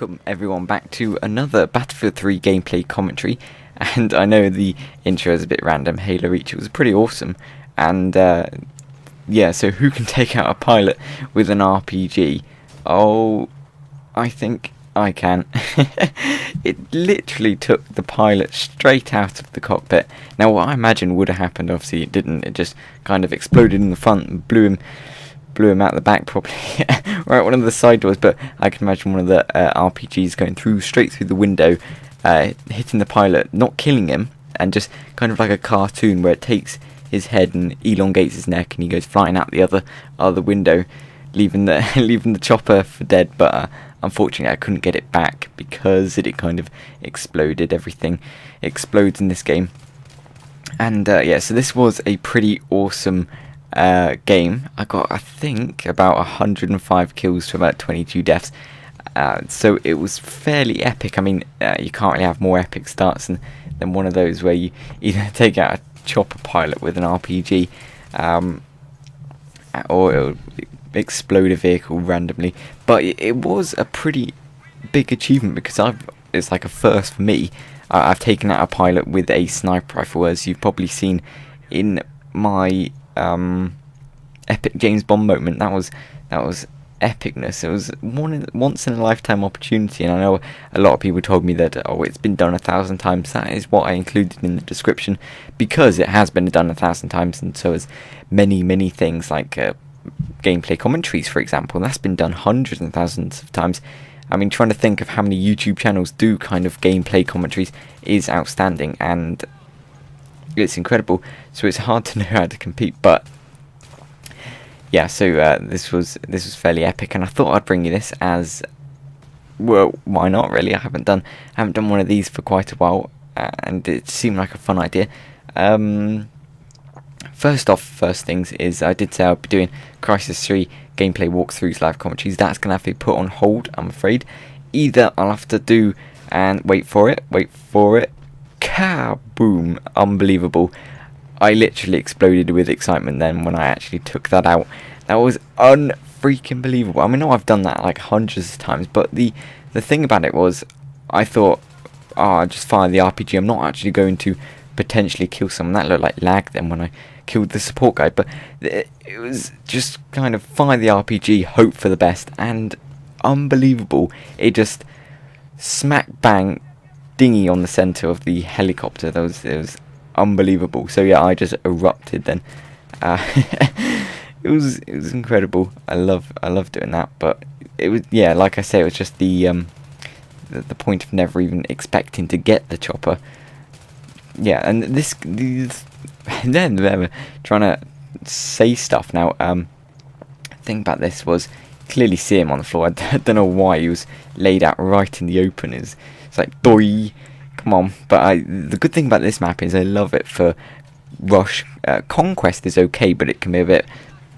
welcome everyone back to another Battlefield 3 gameplay commentary. And I know the intro is a bit random. Halo Reach, it was pretty awesome. And yeah, so who can take out a pilot with an RPG? Oh, I think I can. It literally took the pilot straight out of the cockpit. Now what I imagine would have happened, obviously it didn't. It just kind of exploded in the front and blew him out the back, probably right one of the side doors, but I can imagine one of the RPGs going straight through the window, hitting the pilot, not killing him, and just kind of like a cartoon where it takes his head and elongates his neck and he goes flying out the other window, leaving the chopper for dead. But unfortunately I couldn't get it back because it kind of exploded. Everything explodes in this game. And yeah, so this was a pretty awesome game. I got, I think, about 105 kills to about 22 deaths. So it was fairly epic. I mean, you can't really have more epic starts than one of those where you either take out a chopper pilot with an RPG, or it'll explode a vehicle randomly. But it was a pretty big achievement because it's like a first for me. I've taken out a pilot with a sniper rifle, as you've probably seen in my epic James Bond moment. That was epicness. It was once in a lifetime opportunity, and I know a lot of people told me that, oh, it's been done 1,000 times. That is what I included in the description, because it has been done 1,000 times, and so has many things like gameplay commentaries, for example. That's been done hundreds and thousands of times. I mean, trying to think of how many YouTube channels do kind of gameplay commentaries is outstanding, and it's incredible. So it's hard to know how to compete, but yeah. So this was fairly epic, and I thought I'd bring you this as well. Why not? Really, I haven't done one of these for quite a while, and it seemed like a fun idea. First things is, I did say I'll be doing Crysis 3 gameplay walkthroughs, live commentaries. That's going to have to be put on hold, I'm afraid. Either I'll have to do, and wait for it, kaboom, unbelievable. I literally exploded with excitement then when I actually took that out. That was unfreaking believable. I mean, I've done that like hundreds of times, but the thing about it was, I thought, I'll just fire the RPG. I'm not actually going to potentially kill someone. That looked like lag then when I killed the support guy, but it was just kind of fire the RPG, hope for the best, and unbelievable. It just smack bang dinghy on the centre of the helicopter. It was unbelievable. So yeah, I just erupted then. It was incredible. I love doing that. But it was, yeah, like I say, it was just the point of never even expecting to get the chopper. Yeah, and then they were trying to say stuff. Now, the thing about this was, clearly see him on the floor. I don't know why he was laid out right in the open. It's like, doy, come on. But the good thing about this map is I love it for rush. Conquest is okay, but it can be a bit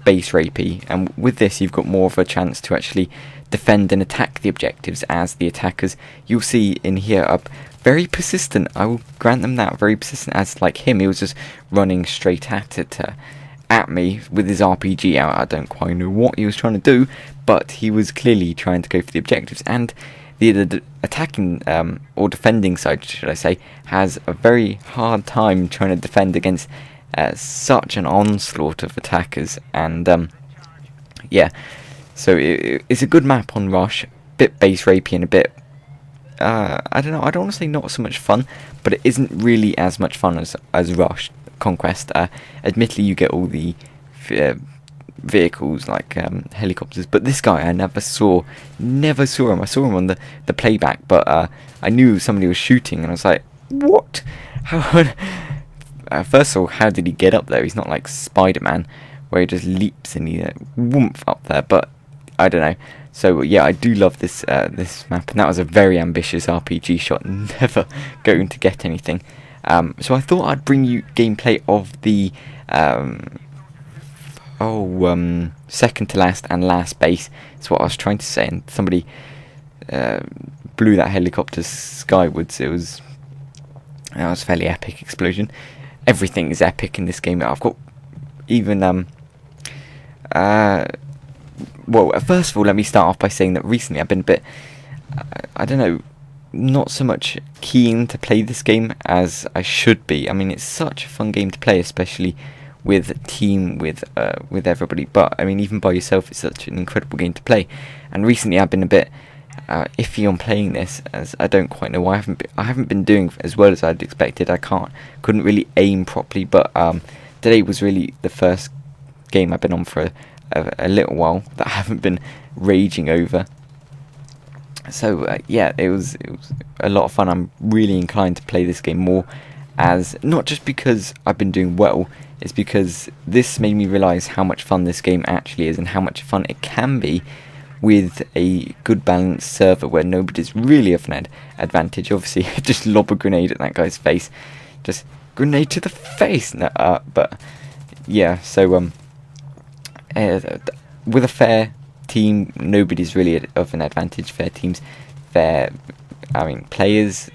base rapey. And with this, you've got more of a chance to actually defend and attack the objectives, as the attackers, you'll see in here, are very persistent. I will grant them that. Very persistent, as like him, he was just running straight at me with his RPG out. I don't quite know what he was trying to do, but he was clearly trying to go for the objectives. And the attacking or defending side, should I say, has a very hard time trying to defend against such an onslaught of attackers. And yeah, so it's a good map on Rush. Bit base rapey and a bit, I don't know, I don't want to say not so much fun, but it isn't really as much fun as Rush Conquest. Admittedly, you get all the vehicles like helicopters, but this guy I never saw him. I saw him on the playback, but I knew somebody was shooting, and I was like, what? First of all, how did he get up there? He's not like Spider-Man, where he just leaps and he whoomp up there, but I don't know. So yeah, I do love this map, and that was a very ambitious RPG shot, never going to get anything. So I thought I'd bring you gameplay of the second to last and last base. That's what I was trying to say, and somebody blew that helicopter skywards. That was a fairly epic explosion. Everything is epic in this game. I've got even well, first of all, let me start off by saying that recently I've been a bit I don't know, not so much keen to play this game as I should be. I mean, it's such a fun game to play, especially with a team, with everybody. But I mean, even by yourself, it's such an incredible game to play. And recently, I've been a bit iffy on playing this, as I don't quite know why. I haven't been doing as well as I'd expected. Couldn't really aim properly. But today was really the first game I've been on for a little while that I haven't been raging over. So yeah, it was a lot of fun. I'm really inclined to play this game more, as not just because I've been doing well, it's because this made me realise how much fun this game actually is and how much fun it can be with a good balanced server where nobody's really of an advantage. Obviously, just lob a grenade at that guy's face, just grenade to the face. No, but yeah, so with a fair team, nobody's really of an advantage. Fair teams, players.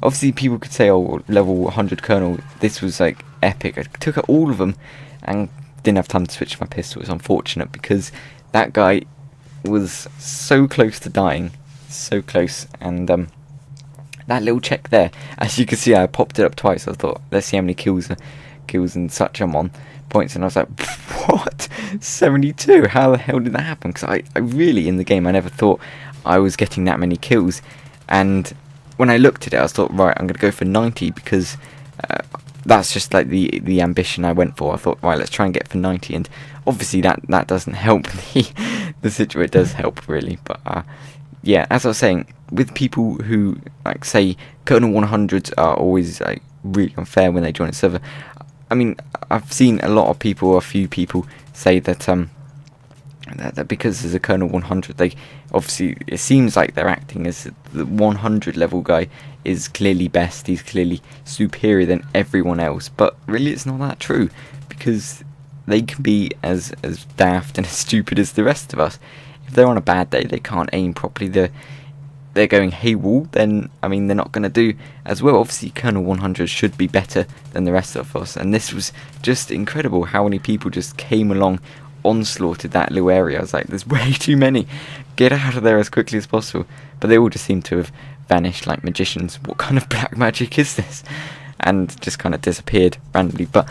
Obviously, people could say, oh, level 100 Colonel, this was like epic. I took out all of them and didn't have time to switch my pistol. It was unfortunate because that guy was so close to dying, so close. And that little check there, as you can see, I popped it up twice. I thought, let's see how many kills and such I'm on. Points, and I was like, what? 72? How the hell did that happen? Because I really, in the game, I never thought I was getting that many kills. And when I looked at it, I thought, right, I'm going to go for 90 because that's just like the ambition I went for. I thought, right, let's try and get for 90. And obviously that doesn't help the situation. It does help, really. But yeah, as I was saying, with people who, like, say, Colonel 100s are always like really unfair when they join a server. I mean, I've seen a few people say that that because there's a Colonel 100, they obviously, it seems like they're acting as the 100 level guy is clearly best, he's clearly superior than everyone else, but really it's not that true, because they can be as daft and as stupid as the rest of us. If they're on a bad day, they can't aim properly, they're going haywall, then I mean they're not going to do as well. Obviously Colonel 100 should be better than the rest of us, and this was just incredible how many people just came along, onslaughted that little area. I was like, there's way too many, get out of there as quickly as possible. But they all just seem to have vanished like magicians. What kind of black magic is this? And just kind of disappeared randomly. But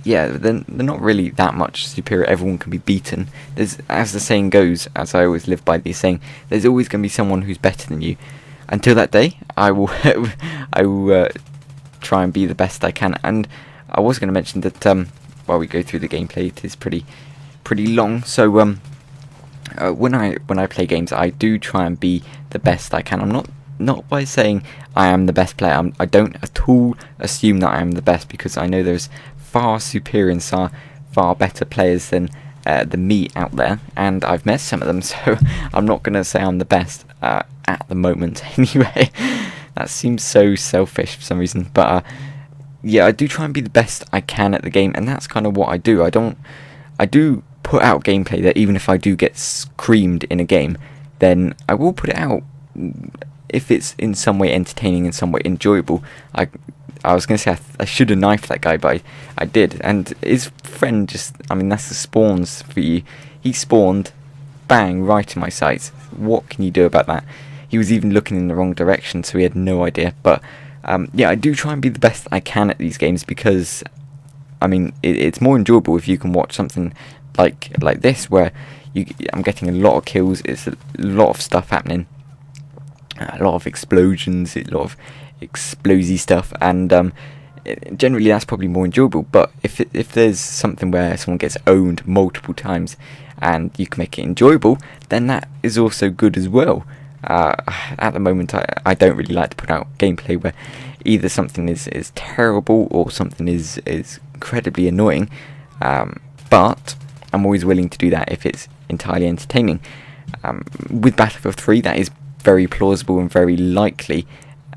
yeah, they're not really that much superior. Everyone can be beaten. There's, as the saying goes, as I always live by the saying, there's always going to be someone who's better than you. Until that day, I will try and be the best I can. And I was going to mention that while we go through the gameplay, it is pretty long. So when I play games, I do try and be the best I can. I'm not by saying I am the best player. I don't at all assume that I am the best, because I know there's far superior and far better players than me out there, and I've met some of them, so I'm not going to say I'm the best at the moment anyway. That seems so selfish for some reason, but yeah, I do try and be the best I can at the game, and that's kind of what I do. I do put out gameplay that even if I do get screamed in a game, then I will put it out if it's in some way entertaining, in some way enjoyable. I was going to say I should have knifed that guy, but I did. And his friend just, I mean, that's the spawns for you. He spawned, bang, right in my sights. What can you do about that? He was even looking in the wrong direction, so he had no idea. But yeah, I do try and be the best I can at these games, because, I mean, it's more enjoyable if you can watch something like this, where I'm getting a lot of kills, it's a lot of stuff happening, a lot of explosions, a lot of explosy stuff, and generally that's probably more enjoyable. But if there's something where someone gets owned multiple times and you can make it enjoyable, then that is also good as well. At the moment, I don't really like to put out gameplay where either something is terrible or something is incredibly annoying, but I'm always willing to do that if it's entirely entertaining. With Battlefield 3, that is very plausible and very likely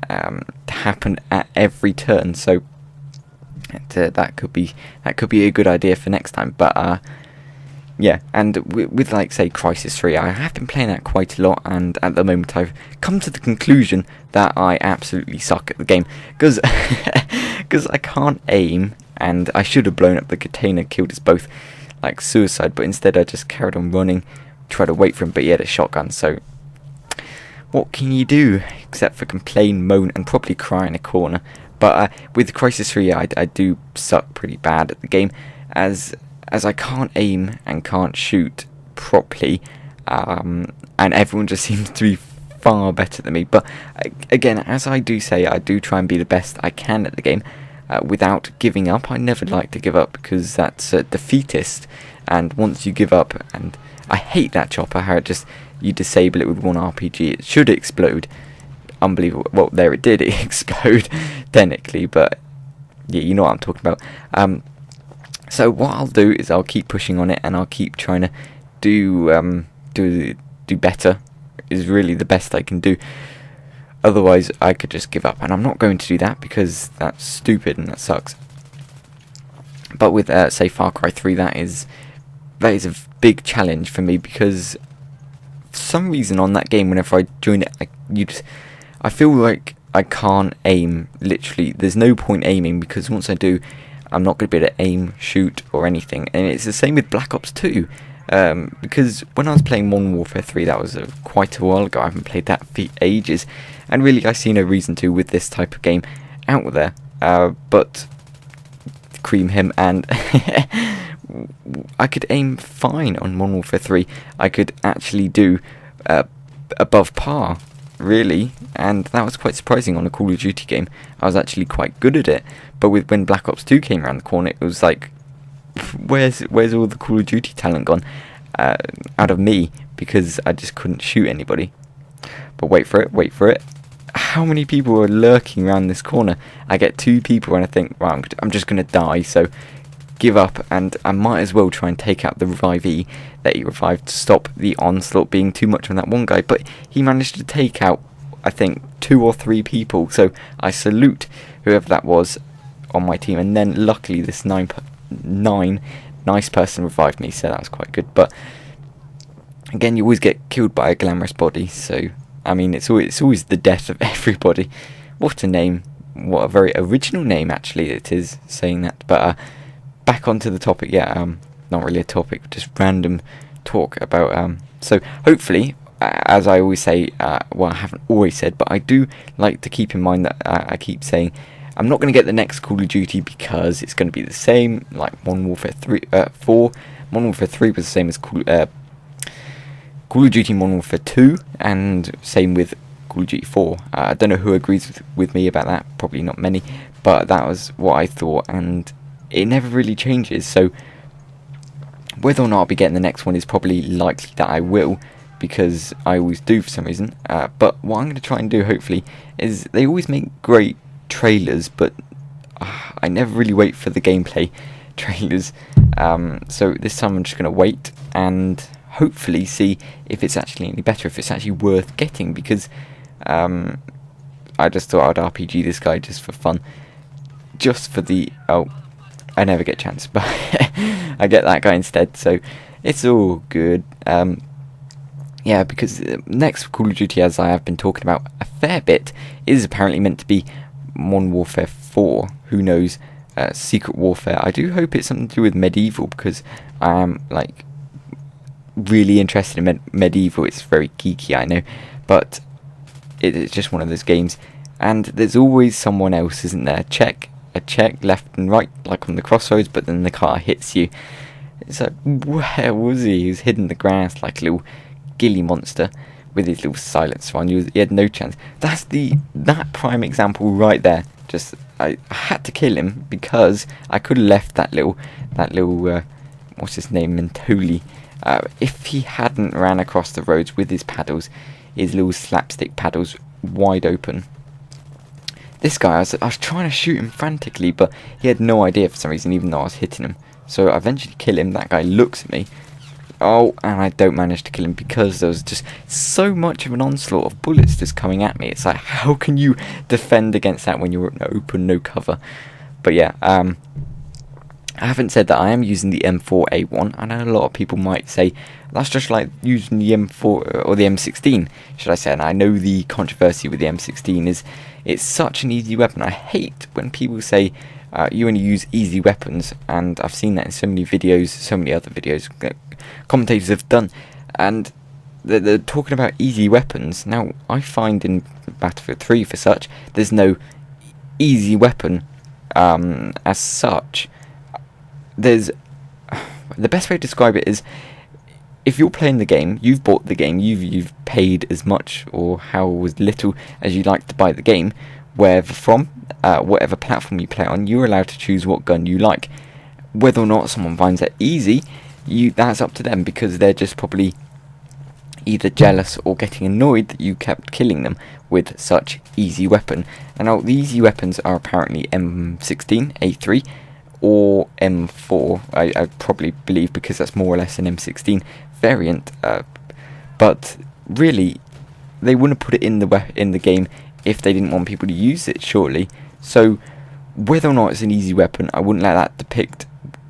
to happen at every turn, so that could be a good idea for next time. But yeah, and with like, say, Crisis 3, I have been playing that quite a lot, and at the moment I've come to the conclusion that I absolutely suck at the game, because I can't aim, and I should have blown up the container, killed us both like suicide, but instead I just carried on running, tried to wait for him, but he had a shotgun, so what can you do except for complain, moan, and probably cry in a corner? But with Crisis 3, I do suck pretty bad at the game, as I can't aim and can't shoot properly, and everyone just seems to be far better than me. But again, as I do say, I do try and be the best I can at the game, without giving up. I never like to give up, because that's defeatist, and once you give up, and I hate that chopper, how it just, you disable it with one RPG, it should explode. Unbelievable. Well, there it did explode technically, but yeah, you know what I'm talking about. So what I'll do is I'll keep pushing on it, and I'll keep trying to do better. Is really the best I can do. Otherwise, I could just give up, and I'm not going to do that, because that's stupid and that sucks. But with say Far Cry 3, that is a big challenge for me, because for some reason on that game, whenever I join it, I feel like I can't aim. Literally, there's no point aiming, because once I do, I'm not going to be able to aim, shoot, or anything. And it's the same with Black Ops 2. Because when I was playing Modern Warfare 3, that was quite a while ago. I haven't played that for ages, and really I see no reason to with this type of game out there. But cream him, and I could aim fine on Modern Warfare 3. I could actually do above par, really, and that was quite surprising on a Call of Duty game. I was actually quite good at it. But when Black Ops 2 came around the corner, it was like, where's all the Call of Duty talent gone out of me, because I just couldn't shoot anybody. But wait for it. How many people are lurking around this corner? I get 2 people, and I think, right, I'm just going to die, so give up, and I might as well try and take out the revivee that he revived to stop the onslaught being too much on that one guy. But he managed to take out, I think, 2 or 3 people, so I salute whoever that was on my team. And then luckily this nice person revived me, so that was quite good. But again, you always get killed by a glamorous body, so I mean, it's always the death of everybody. What a name. What a very original name, actually, it is, saying that. But back onto the topic. Not really a topic, just random talk about so hopefully, as I always say, well, I haven't always said, but I do like to keep in mind that I keep saying I'm not going to get the next Call of Duty, because it's going to be the same like Modern Warfare 4. Modern Warfare 3 was the same as Call of Duty Modern Warfare 2, and same with Call of Duty 4. I don't know who agrees with me about that, probably not many, but that was what I thought, and it never really changes. So whether or not I'll be getting the next one is probably likely that I will, because I always do for some reason. But what I'm going to try and do, hopefully, is they always make great trailers, but I never really wait for the gameplay trailers. So this time I'm just going to wait and hopefully see if it's actually any better, if it's actually worth getting, because I just thought I'd RPG this guy just for fun, just for the I never get a chance, but I get that guy instead, so it's all good. Yeah, because next Call of Duty, as I have been talking about a fair bit, is apparently meant to be Modern Warfare 4. Who knows? Secret Warfare. I do hope it's something to do with medieval, because I am like really interested in medieval. It's very geeky, I know, but it's just one of those games, and there's always someone else, isn't there? A check left and right, like on the crossroads, but then the car hits you. It's like, where was he? He was hidden in the grass like a little ghillie monster with his little silencer on. He had no chance. That's that prime example right there. Just I had to kill him, because I could have left that little what's his name, Mentoli. If he hadn't ran across the roads with his little slapstick paddles wide open. This guy, I was trying to shoot him frantically, but he had no idea for some reason, even though I was hitting him. So I eventually kill him. That guy looks at me. Oh, and I don't manage to kill him, because there was just so much of an onslaught of bullets just coming at me. It's like, how can you defend against that when you're open, no cover? But yeah, I haven't said that I am using the M4A1. I know a lot of people might say that's just like using the M4 or the M16, should I say. And I know the controversy with the M16 is it's such an easy weapon. I hate when people say you only use easy weapons, and I've seen that in so many videos, so many other videos that commentators have done, and they're talking about easy weapons. Now, I find in Battlefield 3 for such, there's no easy weapon as such. There's the best way to describe it is, if you're playing the game, you've bought the game, you've paid as much or how little as you like to buy the game, wherever from, whatever platform you play on, you're allowed to choose what gun you like. Whether or not someone finds that easy, that's up to them, because they're just probably either jealous or getting annoyed that you kept killing them with such easy weapon. And now the easy weapons are apparently M16, A3, or M4. I probably believe, because that's more or less an M16 variant. But really, they wouldn't put it in the game if they didn't want people to use it, surely. So whether or not it's an easy weapon, I wouldn't let that depict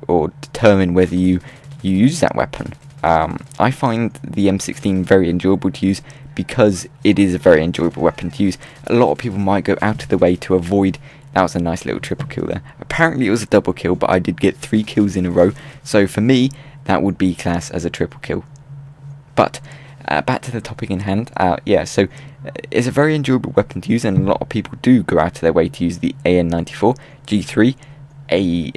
or determine whether you use that weapon. I find the M16 very enjoyable to use because it is a very enjoyable weapon to use. A lot of people might go out of the way to avoid. That was a nice little triple kill there. Apparently it was a double kill, but I did get 3 kills in a row. So for me, that would be classed as a triple kill. But back to the topic in hand. So it's a very enjoyable weapon to use, and a lot of people do go out of their way to use the AN94, G3, A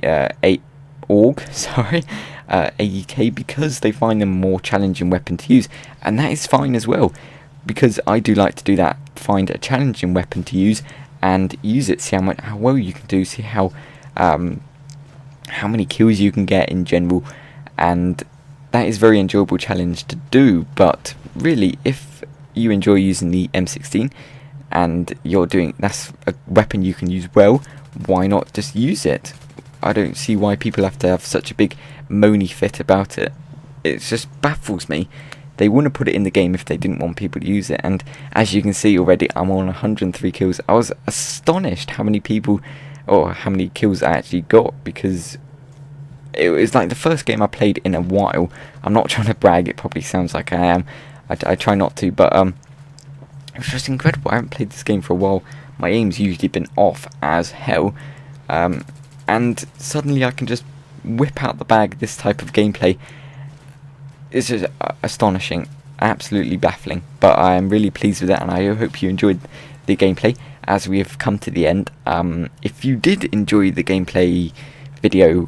AUG, AEK, because they find them a more challenging weapon to use, and that is fine as well, because I do like to do that. Find a challenging weapon to use and use it. See how well you can do. See how many kills you can get in general, and that is a very enjoyable challenge to do. But really, if you enjoy using the M16 and that's a weapon you can use well, why not just use it? I don't see why people have to have such a big moany fit about it. It just baffles me. They wouldn't put it in the game if they didn't want people to use it. And as you can see already, I'm on 103 kills. I was astonished how many kills I actually got, because it was like the first game I played in a while. I'm not trying to brag, it probably sounds like I am. I try not to, but it was just incredible. I haven't played this game for a while. My aim's usually been off as hell. And suddenly I can just whip out the bag this type of gameplay. It's just astonishing, absolutely baffling. But I am really pleased with that, and I hope you enjoyed the gameplay as we have come to the end. If you did enjoy the gameplay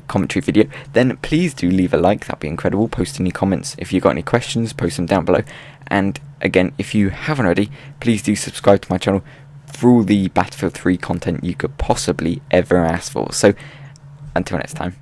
commentary video, then please do leave a like. That'd be incredible. Post any comments. If you've got any questions, post them down below. And again, if you haven't already, please do subscribe to my channel for all the Battlefield 3 content you could possibly ever ask for. So until next time.